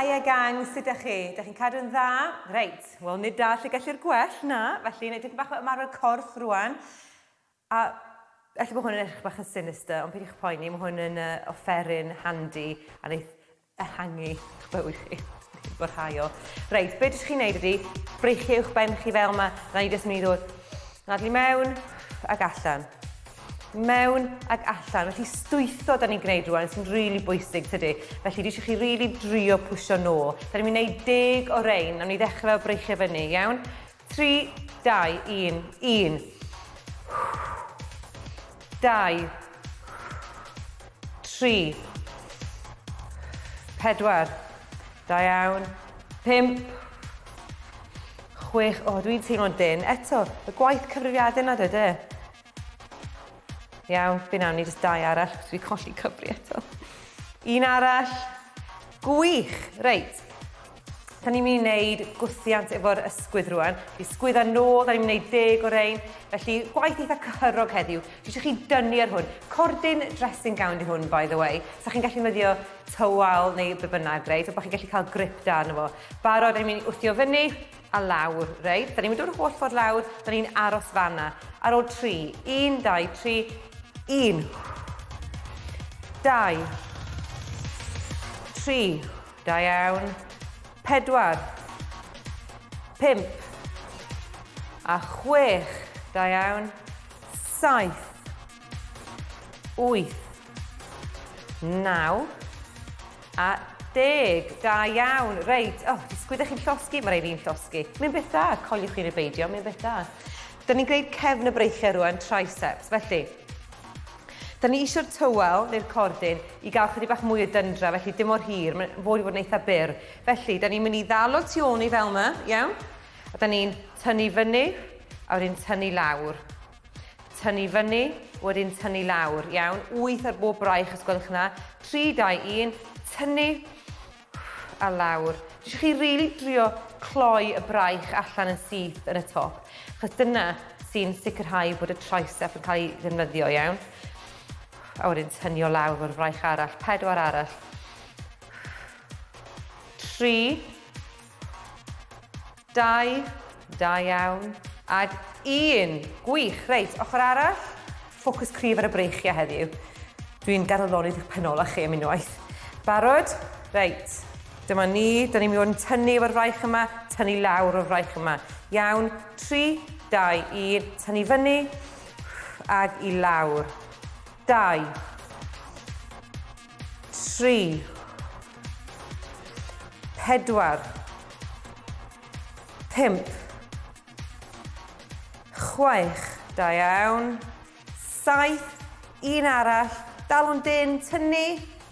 Haia gang, sut ydych chi? Ydych chi'n cadw'n dda? Reit, wel nid da lle gallu'r gwell na, felly wneud dipyn bach o ymarfer corff rwan. A felly bod hwn yn edrych bach yn sinister, ond peidiwch poeni, mae hwn yn offeryn handi a wneud ehangu bywyd chi. Bod rhai o. Reit, be ydych chi'n neud ydy, breichiwch ben chi fel yma, na ni jyst mynd i ddod nadlu mewn ac allan. Mewn ac allan. Felly stwytho da ni'n gwneud rwan sy'n rili bwysig tydi. Felly dwi eisiau chi rili drio pwysio nôl. Da ni'n mynd i wneud 10 o rein. Nawn ni ddechrau o breichio fyny, iawn? 3, 2, 1, 1. 2. 3. 4. Da iawn. 5. 6. O, dwi'n teimlo'n dyn. Eto, y gwaith cyfrifiadau na dyd e. Iawn, fi nawn ni jyst 2 arall, dwi'n colli cyfri eto. 1 arall. Gwych! Reit. Da ni'n mynd i wneud gwthiant efo'r ysgwydd rwan. Fi sgwydda nôl, da ni'n mynd i wneud 10 o rein. Felly, gwaith eitha cyhyrog heddiw. Dwi eisiau chi dynnu ar hwn. Cordyn dressing gown di hwn, by the way. So chi'n gallu meddio tywal neu be bynnag, reit? O bod chi'n gallu cael grip da arno fo. Barod, da ni'n mynd i wthio fyny a lawr, reit? Da ni'n mynd i dod y holl ffordd lawr, da ni'n aros fanna. Ar ôl 3. 1, 2, 3. 1, 2, 3, da iawn, 4, 5, a 6, da iawn, 7, 8, 9, a 10, da iawn, reit, o, disgwydach chi'n llosgi, mae rhaid i'n llosgi. Mae'n beth da, coliwch chi'n y beidio, mae'n beth da. Da ni'n gwneud cefn y breichiau rwan, triceps, felly. Da ni eisiau'r tywel neu'r cordyn i gael chydig bach mwy o dyndra, felly dim o'r hir, mae'n fod i fod yn eitha byr. Felly, da ni'n mynd i ddal o tu ôl ni fel yma, iawn? A da ni'n tynnu fyny, a wedyn tynnu lawr. Tynnu fyny, wedyn tynnu lawr, iawn? 8 ar bob braich, os gwelwch yna. 3, 2, 1, tynnu a lawr. Dwi eisiau chi rili drio cloi y braich allan yn syth yn y top, achos dyna sy'n sicrhau bod y tricep yn cael ei ddefnyddio, iawn? A wedyn tynnu o lawr o'r fraich arall. 4 arall. 3. 2. Da iawn. Ag 1. Gwych. Reit, ochr arall. Ffocws cryf ar y breichiau heddiw. Dwi'n garoloni'n eich penola chi am unwaith. Barod? Reit. Dyma ni. Da ni'n mynd i tynnu o'r fraich yma, tynnu lawr o'r fraich yma. Iawn. 3, 2, 1. Tynnu fyny. Ag i lawr. 2, 3, 4, 5, 6, da iawn, 7, 1 arall, dal o'n dyn, tynnu,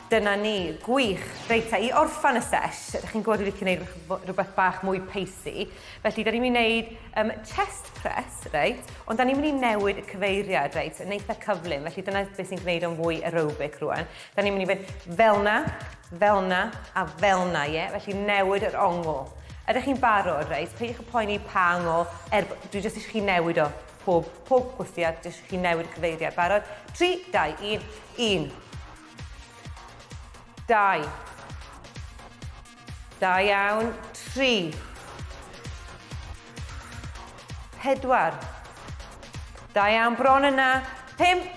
dyna ni, gwych. Reit, i orffan y sesh, ydych chi'n gwybod wedi gwneud rhywbeth bach mwy pacey, felly da ni'n mynd i wneud chest press, reit, ond da ni'n mynd i newid y cyfeiriad, reit, yn eitha cyflym, felly dyna beth sy'n gwneud o'n fwy aerobic rwan. Da ni'n mynd i fynd felna, felna a felna, ie, felly newid yr ongl. Ydych chi'n barod, reit, peidiwch y poeni pa ongl, dwi jyst eisiau chi newid o pob gwthiad, jyst eisiau chi newid y cyfeiriad. Barod? 3, 2, 1, 1. 2. Da iawn. 3. 4. Da iawn, bron yna. 5.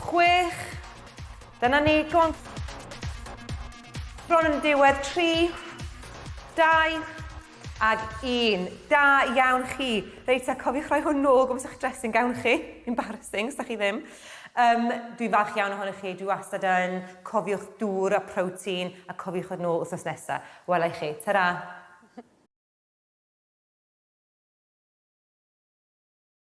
6. Dyna ni, go on. Bron yn diwedd. 3. 2. Ag 1. Da iawn chi. Reit, a cofiwch rhoi hwn nôl gwmpas eich dressing gown chi. Embarrassing, os da chi ddim. Dwi'n falch iawn ohonych chi, dwi wastad yn cofiwch dŵr a protein a cofiwch yn ôl wrthnos nesaf. Welai chi, ta-ra!